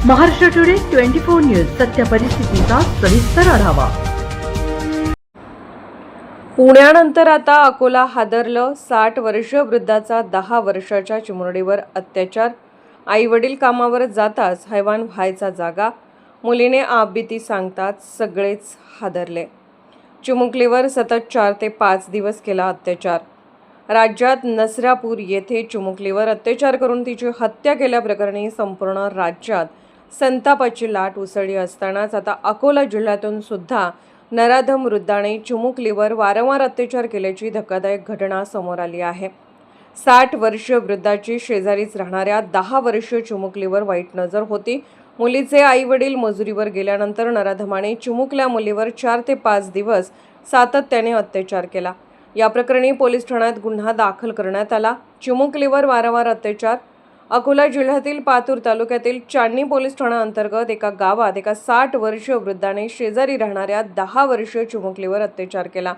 Maharashtra today 24 news सत्य परिस्थितीचा सविस्तर आढावा। पुण्यानंतर आता अकोला हादरलं। 60 वर्षीय वृद्धाचा 10 वर्षाच्या चिमुरडीवर अत्याचार। आई वडील कामावर जाताच हैवान व्हायचा जागा। मुलीने आपबीती सांगताच सगळेच हादरले। चिमुकलीवर सतत 4 ते 5 दिवस केला अत्याचार। राज्यात नसरापूर येथे चिमुकलीवर अत्याचार करून तिची हत्या केल्याप्रकरणी संपूर्ण राज्यात संतापाची लाट उसळली असतानाच आता अकोला जिल्ह्यातून सुद्धा नराधम वृद्धाने चिमुकलीवर वारंवार अत्याचार केल्याची धक्कादायक घटना समोर आली आहे। 60 वर्षीय वृद्धाची शेजारीच राहणाऱ्या 10 वर्षीय चिमुकलीवर वाईट नजर होती। मुलीचे आई वडील मजुरीवर गेल्यानंतर नराधमाने चिमुकल्या मुलीवर 4 ते 5 दिवस सातत्याने अत्याचार केला। या प्रकरणी पोलीस ठाण्यात गुन्हा दाखल करण्यात आला। चिमुकलीवर वारंवार अत्याचार। अकोला जिल्ह्यातील पातूर तालुक्यातील चांदणी पोलीस ठाण्याअंतर्गत एका गावात एका 60 वर्षीय वृद्धाने शेजारी राहणाऱ्या 10 वर्षीय चिमुकलीवर अत्याचार केला।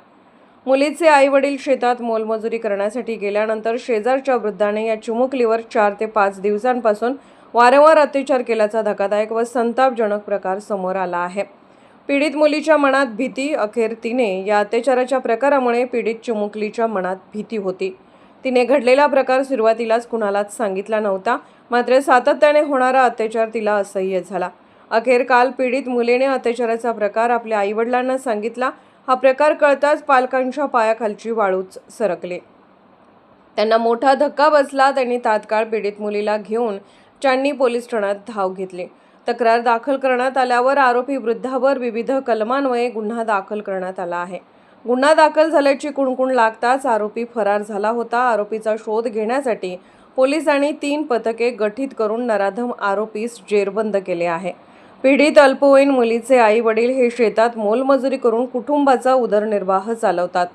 मुलीचे आई वडील शेतात मोलमजुरी करण्यासाठी गेल्यानंतर शेजारच्या वृद्धाने या चिमुकलीवर 4 ते 5 दिवसांपासून वारंवार अत्याचार केल्याचा धक्कादायक व संतापजनक प्रकार समोर आला आहे। पीडित मुलीच्या मनात भीती। अखेर तिने या अत्याचाराच्या प्रकारामुळे पीडित चिमुकलीच्या मनात भीती होती। तिने घडलेला प्रकार सुरुवातीलाच कुणालाच सांगितला नव्हता, मात्र सातत्याने होणारा अत्याचार तिला असह्य झाला। अखेर काल पीडित मुलीने अत्याचाराचा प्रकार आपल्या आईवडिलांना सांगितला। हा प्रकार कळताच पालकांच्या पायाखालची वाळूच सरकली। त्यांना मोठा धक्का बसला। त्यांनी तात्काळ पीडित मुलीला घेऊन चांदणी पोलीस ठाण्यात धाव घेतली। तक्रार दाखल करण्यात आल्यावर आरोपी वृद्धावर विविध कलमान्वये गुन्हा दाखल करण्यात आला आहे। गुन्हा दाखल झाल्याची कुणकुण लागताच आरोपी फरार झाला होता। आरोपीचा शोध घेण्यासाठी पोलिसांनी 3 पथके गठीत करून नराधम आरोपीस जेरबंद केले आहे। पीडित अल्पवयीन मुलीचे आई वडील हे शेतात मोलमजुरी करून कुटुंबाचा उदरनिर्वाह चालवतात।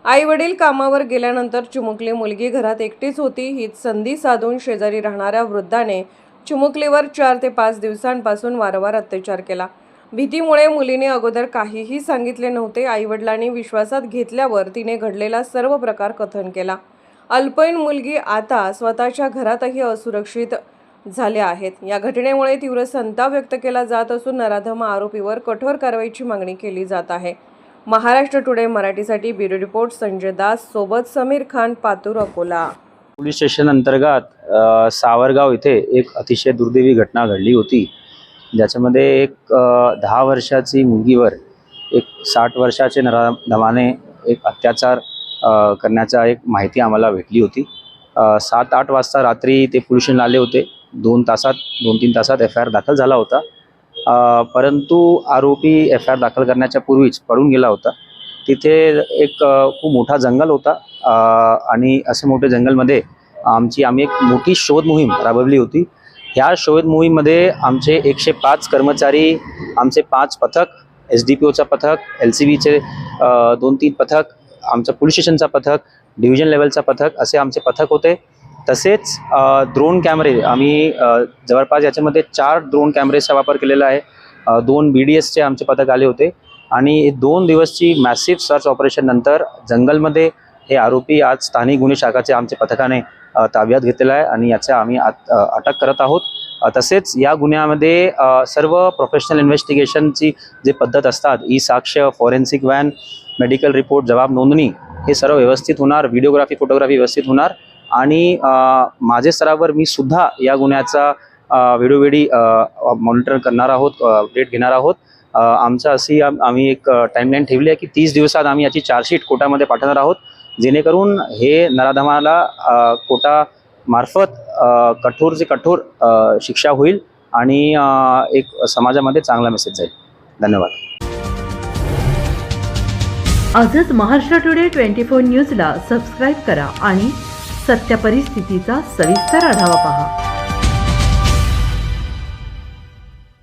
आई वडील कामावर गेल्यानंतर चिमुकली मुलगी घरात एकटीच होती। हीच संधी साधून शेजारी राहणाऱ्या वृद्धाने चिमुकलीवर 4 ते 5 दिवसांपासून वारंवार अत्याचार केला। भीतीमुळे मुलीने अगोदर काहीही सांगितले नव्हते। आईवडिलांनी विश्वासात घेतल्यावर तिने घडलेला सर्व प्रकार कथन केला। अल्पवयीन मुलगी आता स्वतःच्या घरातही असुरक्षित झाल्या आहेत। या घटनेमुळे तीव्र संताप व्यक्त केला जात असून नराधम आरोपीवर कठोर कारवाईची मागणी केली जात आहे। महाराष्ट्र टुडे मराठीसाठी ब्युरो रिपोर्ट संजय दास सोबत समीर खान, पातूर, अकोला। पोलीस स्टेशन अंतर्गत सावरगाव इथे एक अतिशय दुर्दैवी घटना घडली होती, ज्याच्यामध्ये एक 10 वर्षाची मुलगीवर एक 60 वर्षाचे नराधमाने एक अत्याचार करण्याचा एक माहिती आम्हाला भेटली होती। 7-8 वाजता रात्री ते पोलीस स्टेशनला आले होते। 2-3 तासात FIR दाखल झाला होता, परंतु आरोपी FIR दाखल करण्याच्या पूर्वीच पळून गेला होता। तिथे एक खूप मोठा जंगल होता आणि असे मोठे जंगलमध्ये आम्ही एक मोठी शोध मोहीम राबवली होती। ह्या शोध मोहीममध्ये आमचे 105 कर्मचारी, आमचे 5 पथक, SDPOचा पथक, LCBचे 2-3 पथक, आमचं पोलीस स्टेशनचा पथक, डिव्हिजन लेवलचा पथक असे आमचे पथक होते। तसेच ड्रोन कॅमेरे आम्ही जवळपास याच्यामध्ये 4 ड्रोन कॅमेरेचा वापर केलेला आहे। 2 BDSचे आमचे पथक आले होते आणि 2 दिवसची मॅसिव्ह सर्च ऑपरेशन नंतर जंगलमध्ये हे आरोपी आज स्थानिक गुन्हे शाखाचे आमचे पथकाने ताब्यात घेतलेला आहे आणि याचा आम्ही अटक करत आहोत। तसेच या गुन्ह्यामध्ये सर्व प्रोफेशनल इन्व्हेस्टिगेशनची जे पद्धत असतात, ई-साक्ष, फॉरेन्सिक व्हॅन, मेडिकल रिपोर्ट, जबाब नोंदणी हे सर्व व्यवस्थित होणार। व्हिडिओग्राफी, फोटोग्राफी व्यवस्थित होणार आणि माझे स्तरावर मी सुद्धा या गुन्ह्याचा वेळोवेळी मॉनिटर करणार आहोत, अपडेट घेणार आहोत। आमचं अशी आम्ही एक टाईमलाईन ठेवली आहे की 30 दिवसात आम्ही याची चार्जशीट कोर्टामध्ये पाठवणार आहोत, जेणेकरून हे नराधमाला कोर्टामार्फत कठोरचे कठोर शिक्षा होईल आणि एक समाजामध्ये चांगला मेसेज जाईल। धन्यवाद। आजच महाराष्ट्र टुडे 24 न्यूजला सबस्क्राईब करा आणि सत्य परिस्थितीचा सविस्तर आढावा पहा।